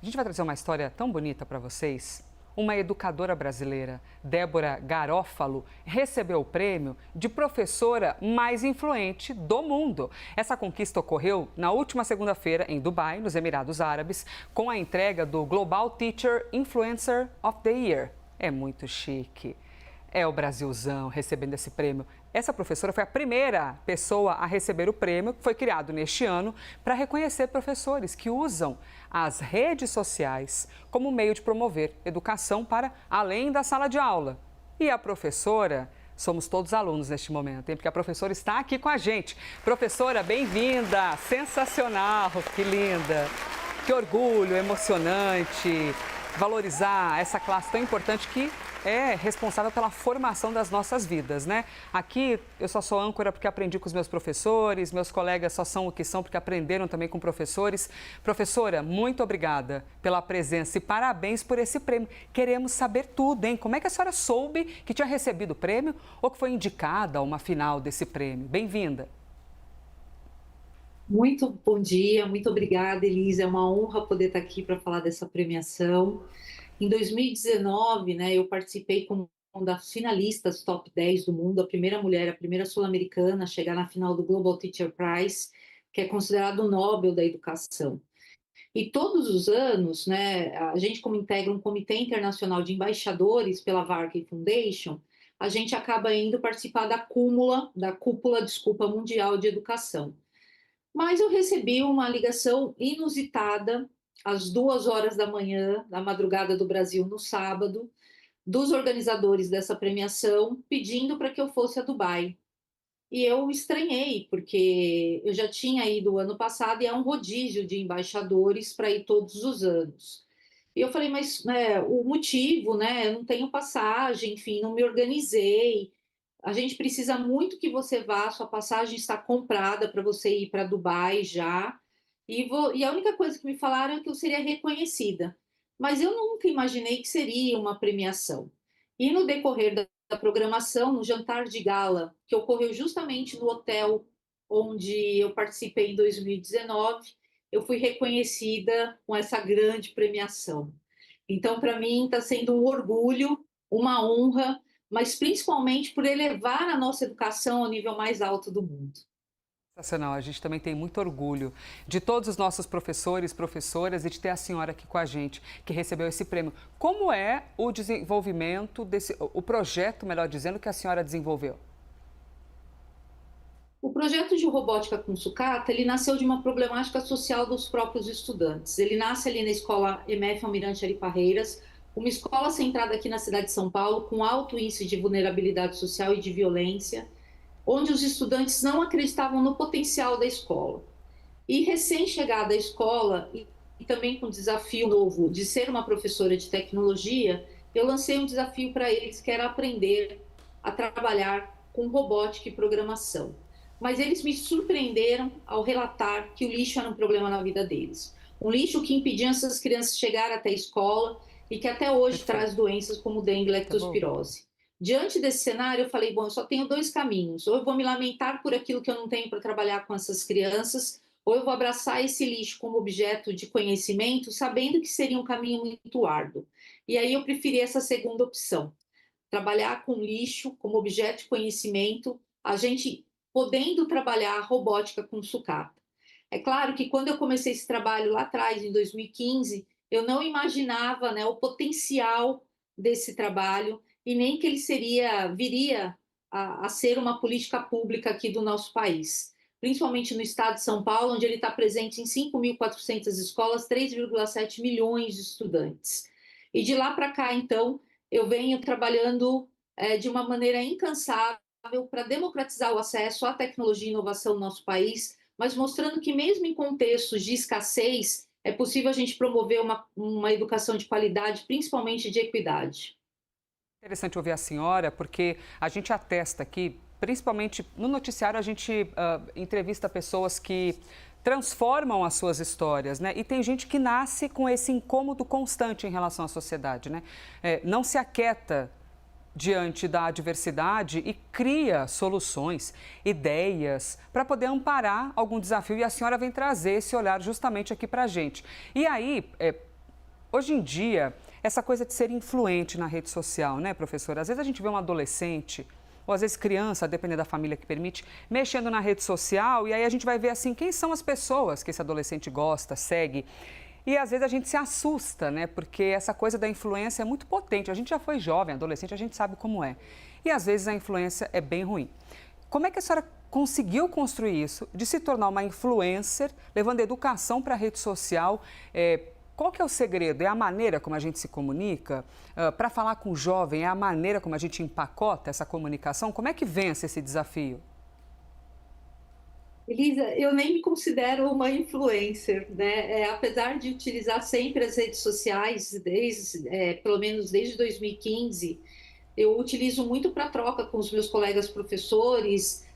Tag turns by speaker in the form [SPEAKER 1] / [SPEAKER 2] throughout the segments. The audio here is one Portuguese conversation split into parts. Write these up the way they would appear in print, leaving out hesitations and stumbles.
[SPEAKER 1] A gente vai trazer uma história tão bonita para vocês. Uma educadora brasileira, Débora Garófalo, recebeu o prêmio de professora mais influente do mundo. Essa conquista ocorreu na última segunda-feira em Dubai, nos Emirados Árabes, com a entrega do Global Teacher Influencer of the Year. É muito chique. É o Brasilzão recebendo esse prêmio. Essa professora foi a primeira pessoa a receber o prêmio, que foi criado neste ano para reconhecer professores que usam as redes sociais como meio de promover educação para além da sala de aula. E a professora, somos todos alunos neste momento, hein? Porque a professora está aqui com a gente. Professora, bem-vinda! Sensacional, que linda! Que orgulho, emocionante, valorizar essa classe tão importante que é responsável pela formação das nossas vidas, né? Aqui eu só sou âncora porque aprendi com os meus professores, meus colegas só são o que são porque aprenderam também com professores. Professora, muito obrigada pela presença e parabéns por esse prêmio. Queremos saber tudo, hein? Como é que a senhora soube que tinha recebido o prêmio ou que foi indicada a uma final desse prêmio? Bem-vinda.
[SPEAKER 2] Muito bom dia, muito obrigada, Elisa. É uma honra poder estar aqui para falar dessa premiação. Em 2019, né, eu participei como uma das finalistas top 10 do mundo, a primeira mulher, a primeira sul-americana a chegar na final do Global Teacher Prize, que é considerado o Nobel da Educação. E todos os anos, né, a gente como integra um comitê internacional de embaixadores pela Varkey Foundation, a gente acaba indo participar da cúpula, desculpa, mundial de educação. Mas eu recebi uma ligação inusitada às 2 horas da manhã, da madrugada do Brasil, no sábado, dos organizadores dessa premiação, pedindo para que eu fosse a Dubai. E eu estranhei, porque eu já tinha ido ano passado e é um rodízio de embaixadores para ir todos os anos. E eu falei, mas né, o motivo, né? Eu não tenho passagem, enfim, não me organizei. A gente precisa muito que você vá, sua passagem está comprada para você ir para Dubai já. E a única coisa que me falaram é que eu seria reconhecida. Mas eu nunca imaginei que seria uma premiação. E no decorrer da programação, no jantar de gala, que ocorreu justamente no hotel onde eu participei em 2019, eu fui reconhecida com essa grande premiação. Então, para mim, está sendo um orgulho, uma honra, mas principalmente por elevar a nossa educação ao nível mais alto do mundo.
[SPEAKER 1] Sensacional, a gente também tem muito orgulho de todos os nossos professores, professoras e de ter a senhora aqui com a gente, que recebeu esse prêmio. Como é o desenvolvimento o projeto, melhor dizendo, que a senhora desenvolveu?
[SPEAKER 2] O projeto de robótica com sucata, ele nasceu de uma problemática social dos próprios estudantes. Ele nasce ali na escola EMF Almirante Ari Parreiras, uma escola centrada aqui na cidade de São Paulo, com alto índice de vulnerabilidade social e de violência, onde os estudantes não acreditavam no potencial da escola. E recém-chegada à escola, e também com o desafio novo de ser uma professora de tecnologia, eu lancei um desafio para eles, que era aprender a trabalhar com robótica e programação. Mas eles me surpreenderam ao relatar que o lixo era um problema na vida deles. Um lixo que impedia essas crianças de chegar até a escola e que até hoje traz
[SPEAKER 1] Perfeito.
[SPEAKER 2] doenças como dengue e
[SPEAKER 1] Tá bom.
[SPEAKER 2] leptospirose. Diante desse cenário, eu falei, bom, eu só tenho dois caminhos. Ou eu vou me lamentar por aquilo que eu não tenho para trabalhar com essas crianças, ou eu vou abraçar esse lixo como objeto de conhecimento, sabendo que seria um caminho muito árduo. E aí eu preferi essa segunda opção, trabalhar com lixo como objeto de conhecimento, a gente podendo trabalhar robótica com sucata. É claro que quando eu comecei esse trabalho lá atrás, em 2015, eu não imaginava, né, o potencial desse trabalho e nem que ele viria a ser uma política pública aqui do nosso país, principalmente no estado de São Paulo, onde ele está presente em 5.400 escolas, 3,7 milhões de estudantes. E de lá para cá, então, eu venho trabalhando de uma maneira incansável para democratizar o acesso à tecnologia e inovação no nosso país, mas mostrando que mesmo em contextos de escassez, é possível a gente promover uma educação de qualidade, principalmente de equidade.
[SPEAKER 1] Interessante ouvir a senhora, porque a gente atesta aqui, principalmente no noticiário, a gente entrevista pessoas que transformam as suas histórias, né? E tem gente que nasce com esse incômodo constante em relação à sociedade, né? Não se aquieta diante da adversidade e cria soluções, ideias para poder amparar algum desafio. E a senhora vem trazer esse olhar justamente aqui para a gente. E aí, Hoje em dia, essa coisa de ser influente na rede social, né, professora? Às vezes a gente vê um adolescente, ou às vezes criança, dependendo da família que permite, mexendo na rede social e aí a gente vai ver assim quem são as pessoas que esse adolescente gosta, segue. E às vezes a gente se assusta, né? Porque essa coisa da influência é muito potente. A gente já foi jovem, adolescente, a gente sabe como é. E às vezes a influência é bem ruim. Como é que a senhora conseguiu construir isso, de se tornar uma influencer, levando educação para a rede social? Qual que é o segredo? É a maneira como a gente se comunica? Para falar com o jovem, é a maneira como a gente empacota essa comunicação? Como é que vence esse desafio?
[SPEAKER 2] Elisa, eu nem me considero uma influencer, né? Apesar de utilizar sempre as redes sociais, pelo menos desde 2015, eu utilizo muito para troca com os meus colegas professores,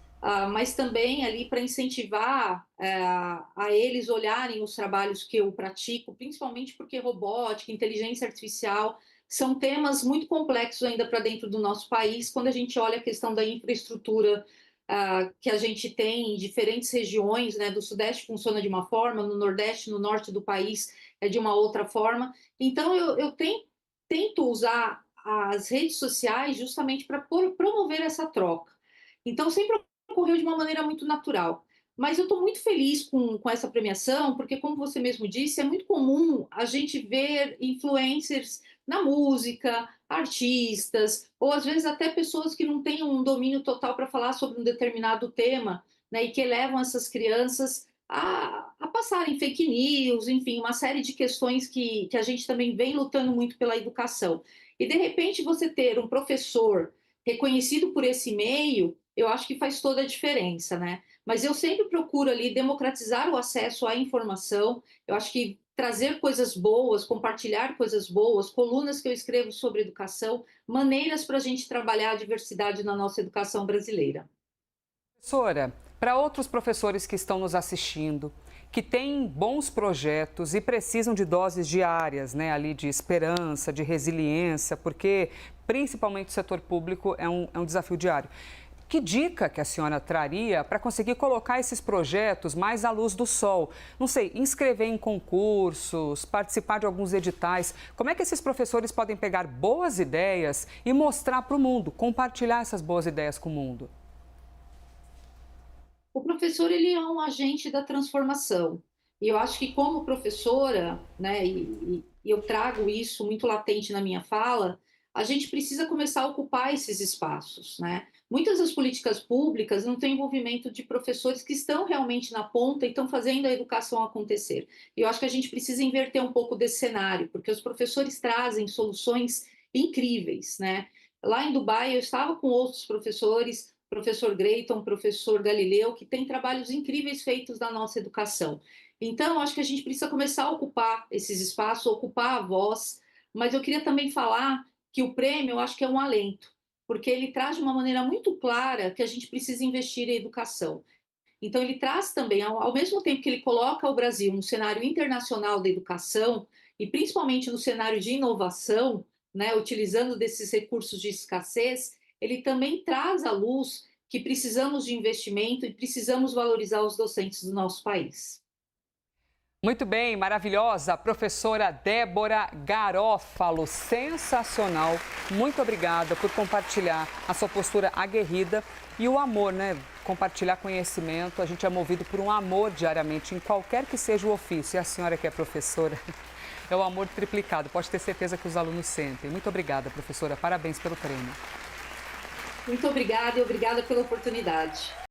[SPEAKER 2] mas também ali para incentivar a eles olharem os trabalhos que eu pratico, principalmente porque robótica, inteligência artificial são temas muito complexos ainda para dentro do nosso país, quando a gente olha a questão da infraestrutura que a gente tem em diferentes regiões, né? Do Sudeste funciona de uma forma, no Nordeste, no Norte do país é de uma outra forma. Então, tento usar as redes sociais justamente para promover essa troca. Então, sempre ocorreu de uma maneira muito natural. Mas eu estou muito feliz com essa premiação, porque, como você mesmo disse, é muito comum a gente ver influencers na música, artistas, ou às vezes até pessoas que não têm um domínio total para falar sobre um determinado tema, né, e que levam essas crianças a passarem fake news, enfim, uma série de questões que a gente também vem lutando muito pela educação. E, de repente, você ter um professor reconhecido por esse meio, eu acho que faz toda a diferença, né? Mas eu sempre procuro ali democratizar o acesso à informação. Eu acho que trazer coisas boas, compartilhar coisas boas, colunas que eu escrevo sobre educação, maneiras para a gente trabalhar a diversidade na nossa educação brasileira.
[SPEAKER 1] Professora, para outros professores que estão nos assistindo, que têm bons projetos e precisam de doses diárias, né, ali de esperança, de resiliência, porque principalmente o setor público é um desafio diário. Que dica que a senhora traria para conseguir colocar esses projetos mais à luz do sol? Não sei, inscrever em concursos, participar de alguns editais. Como é que esses professores podem pegar boas ideias e mostrar para o mundo, compartilhar essas boas ideias com o mundo?
[SPEAKER 2] O professor ele é um agente da transformação. E eu acho que como professora, né, e eu trago isso muito latente na minha fala, a gente precisa começar a ocupar esses espaços, né? Muitas das políticas públicas não têm envolvimento de professores que estão realmente na ponta e estão fazendo a educação acontecer. E eu acho que a gente precisa inverter um pouco desse cenário, porque os professores trazem soluções incríveis, né? Lá em Dubai, eu estava com outros professores, professor Greyton, professor Galileu, que tem trabalhos incríveis feitos na nossa educação. Então, acho que a gente precisa começar a ocupar esses espaços, ocupar a voz, mas eu queria também falar que o prêmio, eu acho que é um alento, porque ele traz de uma maneira muito clara que a gente precisa investir em educação. Então, ele traz também, ao mesmo tempo que ele coloca o Brasil no cenário internacional da educação, e principalmente no cenário de inovação, né, utilizando desses recursos de escassez, ele também traz à luz que precisamos de investimento e precisamos valorizar os docentes do nosso país.
[SPEAKER 1] Muito bem, maravilhosa, professora Débora Garófalo, sensacional. Muito obrigada por compartilhar a sua postura aguerrida e o amor, né? Compartilhar conhecimento. A gente é movido por um amor diariamente, em qualquer que seja o ofício. E a senhora que é professora, é o amor triplicado. Pode ter certeza que os alunos sentem. Muito obrigada, professora. Parabéns pelo prêmio.
[SPEAKER 2] Muito obrigada e obrigada pela oportunidade.